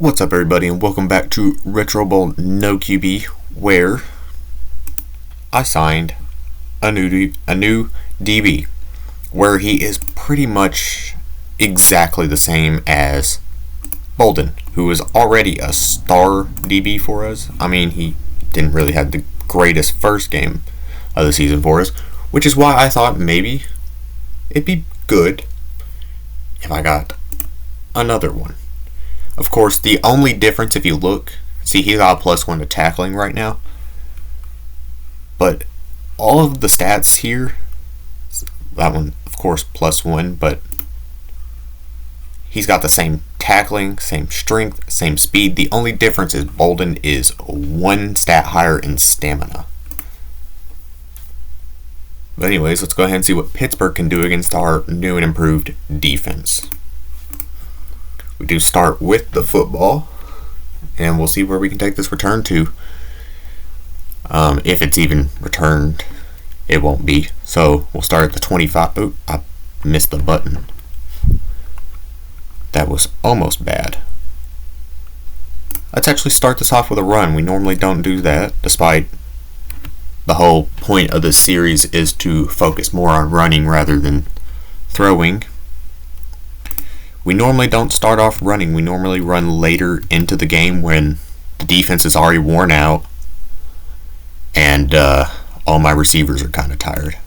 What's up, everybody, and welcome back to Retro Bowl No QB, where I signed a new DB, where he is pretty much exactly the same as Bolden, who was already a star DB for us. I mean, he didn't really have the greatest first game of the season for us, which is why I thought maybe it'd be good if I got another one. Of course, the only difference, if you look, see, he's got a +1 to tackling right now. But all of the stats here, that one, of course, +1, but he's got the same tackling, same strength, same speed. The only difference is Bolden is one stat higher in stamina. But anyways, let's go ahead and see what Pittsburgh can do against our new and improved defense. We do start with the football, and we'll see where we can take this return to. If it's even returned, it won't be. So we'll start at the 25. Oh, I missed the button. That was almost bad. Let's actually start this off with a run. We normally don't do that, despite the whole point of this series is to focus more on running rather than throwing. We normally don't start off running. We normally run later into the game when the defense is already worn out and all my receivers are kind of tired.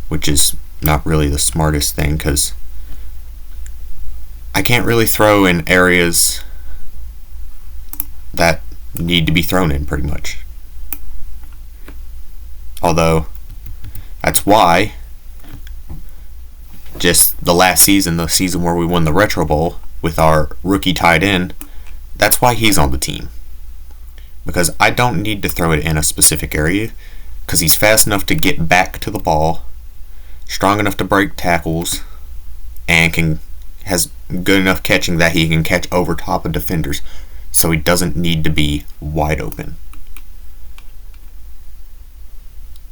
Which is not really the smartest thing because I can't really throw in areas that need to be thrown in pretty much. Although, that's why just the last season, the season where we won the Retro Bowl with our rookie tight end, that's why he's on the team. Because I don't need to throw it in a specific area, because he's fast enough to get back to the ball, strong enough to break tackles, and has good enough catching that he can catch over top of defenders, so he doesn't need to be wide open.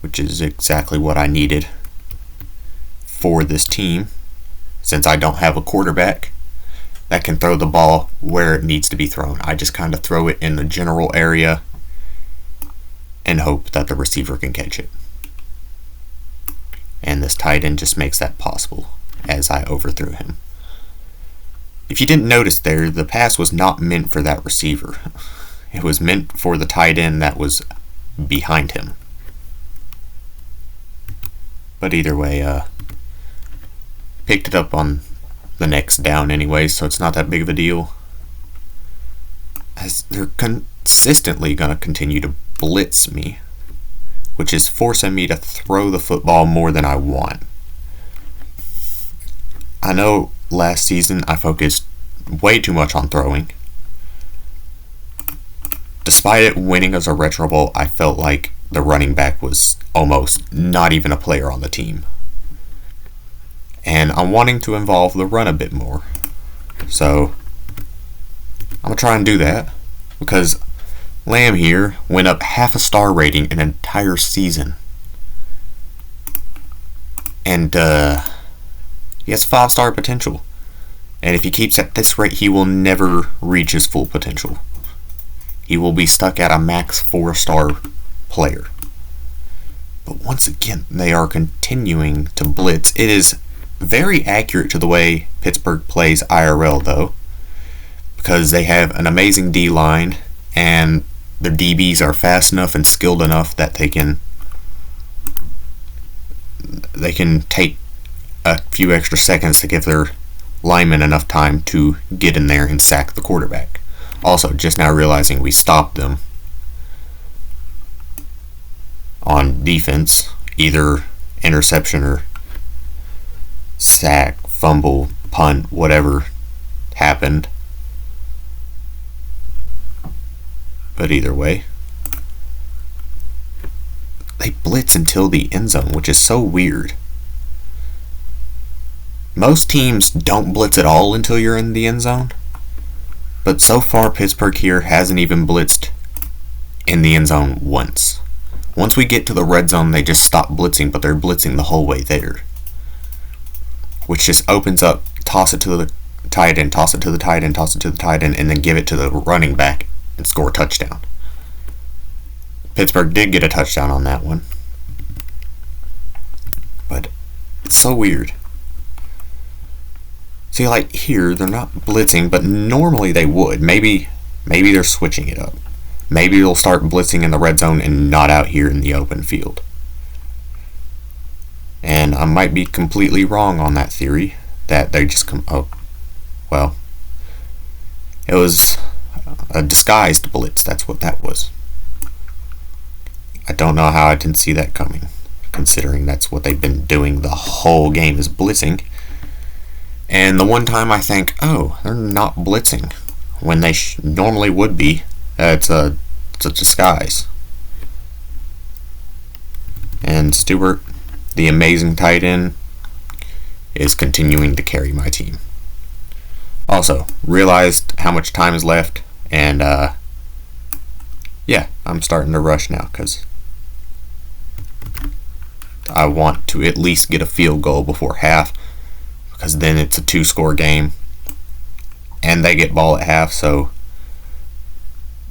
Which is exactly what I needed for this team, since I don't have a quarterback that can throw the ball where it needs to be thrown. I just kind of throw it in the general area and hope that the receiver can catch it. And this tight end just makes that possible as I overthrew him. If you didn't notice there, the pass was not meant for that receiver. It was meant for the tight end that was behind him. But either way, picked it up on the next down anyway, so it's not that big of a deal. As they're consistently going to continue to blitz me, which is forcing me to throw the football more than I want. I know last season I focused way too much on throwing. Despite it winning as a Retro Bowl, I felt like the running back was almost not even a player on the team. And I'm wanting to involve the run a bit more. So I'm going to try and do that, because Lamb here went up half a star rating in an entire season. And he has 5-star potential. And if he keeps at this rate, he will never reach his full potential. He will be stuck at a max 4-star player. But once again, they are continuing to blitz. It is very accurate to the way Pittsburgh plays IRL, though, because they have an amazing D-line and their DBs are fast enough and skilled enough that they can take a few extra seconds to give their linemen enough time to get in there and sack the quarterback. Also, just now realizing we stopped them on defense, either interception or sack, fumble, punt, whatever happened. But either way, they blitz until the end zone, which is so weird. Most teams don't blitz at all until you're in the end zone. But so far, Pittsburgh here hasn't even blitzed in the end zone once. Once we get to the red zone, they just stop blitzing, but they're blitzing the whole way there. Which just opens up, toss it to tight end, toss it to the tight end, toss it to the tight end, and then give it to the running back and score a touchdown. Pittsburgh did get a touchdown on that one. But it's so weird. See, like here, they're not blitzing, but normally they would. Maybe they're switching it up. Maybe they'll start blitzing in the red zone and not out here in the open field. And I might be completely wrong on that theory, that they just come... Oh, well, it was a disguised blitz. That's what that was. I don't know how I didn't see that coming, considering that's what they've been doing the whole game is blitzing. And the one time I think, oh, they're not blitzing, when they normally would be, it's a disguise. And Stewart, the amazing tight end, is continuing to carry my team. Also, realized how much time is left, and yeah, I'm starting to rush now because I want to at least get a field goal before half, because then it's a 2-score game and they get ball at half, so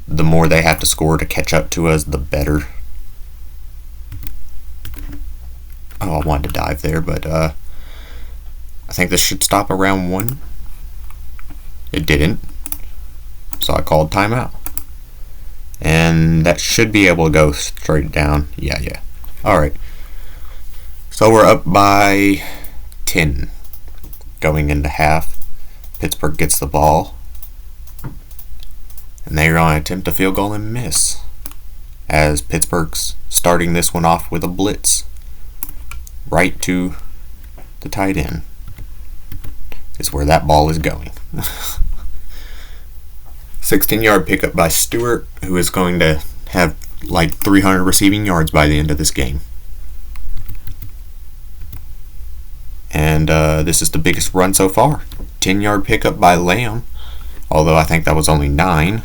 the more they have to score to catch up to us, the better. Oh, I wanted to dive there, but I think this should stop around 1. It didn't, so I called timeout. And that should be able to go straight down. Yeah. Alright. So we're up by 10 going into half. Pittsburgh gets the ball. And they're going to attempt a field goal and miss, as Pittsburgh's starting this one off with a blitz right to the tight end. Is where that ball is going. 16-yard pickup by Stewart, who is going to have like 300 receiving yards by the end of this game. And this is the biggest run so far. 10-yard pickup by Lamb, although I think that was only 9.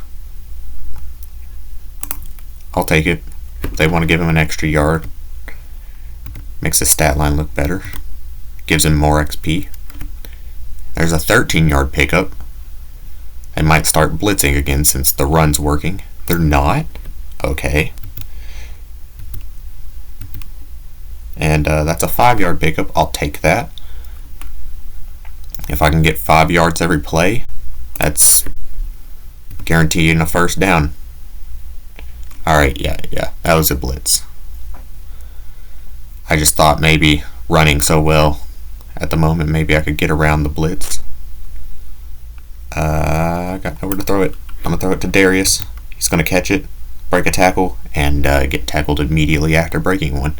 I'll take it. If they want to give him an extra yard, makes the stat line look better, gives him more XP. There's a 13-yard pickup. They might start blitzing again since the run's working. They're not? Okay. And that's a 5-yard pickup. I'll take that. If I can get 5 yards every play, that's guaranteeing a first down. Alright, yeah, that was a blitz. I just thought maybe running so well at the moment, maybe I could get around the blitz. I got nowhere to throw it. I'm going to throw it to Darius. He's going to catch it, break a tackle, and get tackled immediately after breaking one.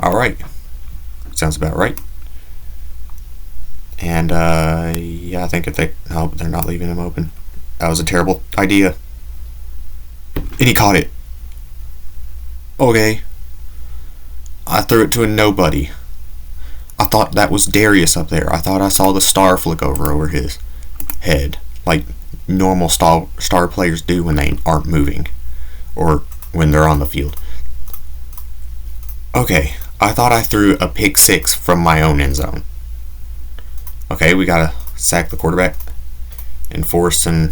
Alright. Sounds about right. And, yeah, I think if they... No, they're not leaving him open. That was a terrible idea. And he caught it. Okay. I threw it to a nobody. I thought that was Darius up there. I thought I saw the star flick over his head, like normal star players do when they aren't moving or when they're on the field. Okay, I thought I threw a pick 6 from my own end zone. Okay, we gotta sack the quarterback and force an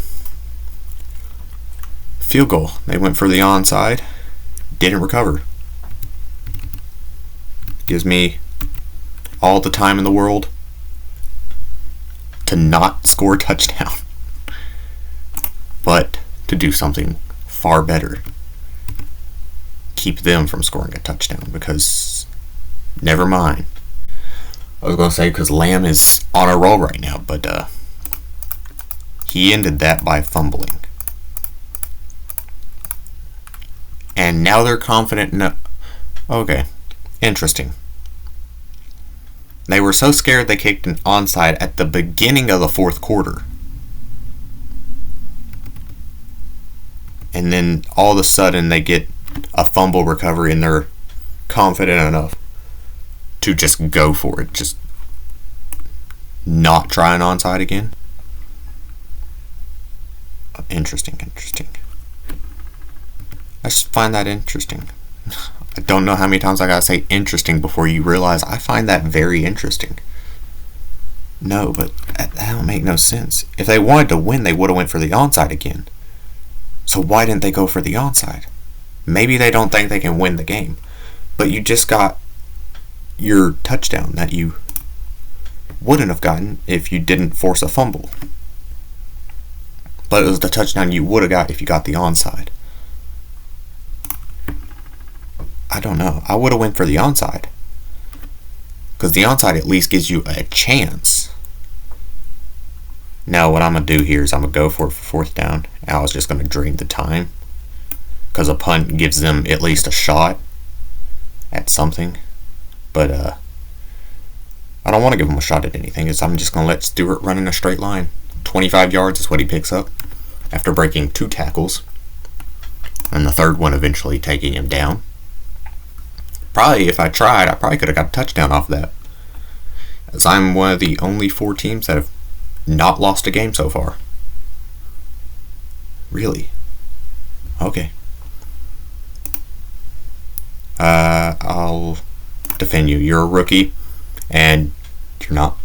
field goal. They went for the onside, didn't recover. Gives me all the time in the world to not score a touchdown, but to do something far better. Keep them from scoring a touchdown, because never mind. I was going to say because Lamb is on a roll right now, but he ended that by fumbling. And now they're confident enough. Okay, interesting. They were so scared they kicked an onside at the beginning of the 4th quarter. And then all of a sudden they get a fumble recovery and they're confident enough to just go for it. Just not try an onside again. Interesting. I just find that interesting. I don't know how many times I gotta say interesting before you realize I find that very interesting. No, but that don't make no sense. If they wanted to win, they would have went for the onside again. So why didn't they go for the onside? Maybe they don't think they can win the game. But you just got your touchdown that you wouldn't have gotten if you didn't force a fumble. But it was the touchdown you would have got if you got the onside. I don't know. I would have went for the onside. Because the onside at least gives you a chance. Now what I'm going to do here is I'm going to go for it for 4th down. I was just going to drain the time. Because a punt gives them at least a shot at something. But I don't want to give them a shot at anything. I'm just going to let Stewart run in a straight line. 25 yards is what he picks up after breaking 2 tackles. And the third one eventually taking him down. Probably, if I tried, I probably could have got a touchdown off of that. As I'm one of the only 4 teams that have not lost a game so far. Really? Okay. I'll defend you. You're a rookie, and you're not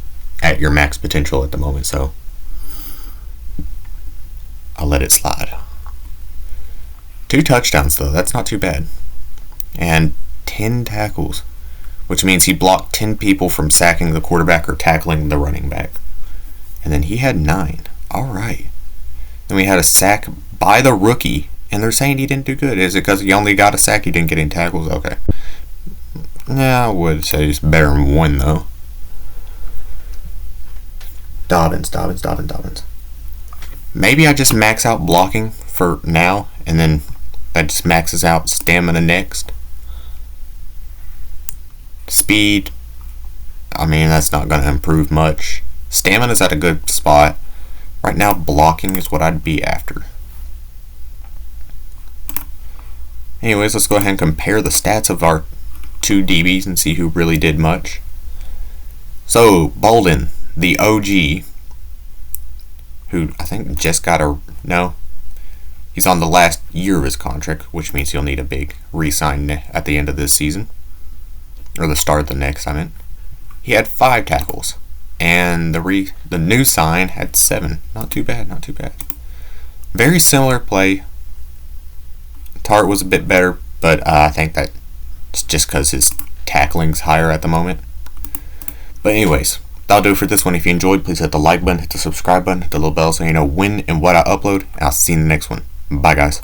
at your max potential at the moment, so I'll let it slide. 2 touchdowns, though. That's not too bad. And 10 tackles, which means he blocked 10 people from sacking the quarterback or tackling the running back. And then he had 9. All right. Then we had a sack by the rookie, and they're saying he didn't do good. Is it because he only got a sack, he didn't get any tackles? Okay. Nah, I would say it's better than 1, though. Dobbins. Maybe I just max out blocking for now, and then that just maxes out stamina next. Speed, I mean, that's not going to improve much. Stamina's at a good spot. Right now, blocking is what I'd be after. Anyways, let's go ahead and compare the stats of our 2 DBs and see who really did much. So, Bolden, the OG, who I think just got he's on the last year of his contract, which means he'll need a big re-sign at the end of this season. Or the start of the next, I meant. He had 5 tackles. And the new sign had 7. Not too bad. Very similar play. Tart was a bit better, but I think that's just because his tackling's higher at the moment. But anyways, that'll do it for this one. If you enjoyed, please hit the like button, hit the subscribe button, hit the little bell so you know when and what I upload. And I'll see you in the next one. Bye, guys.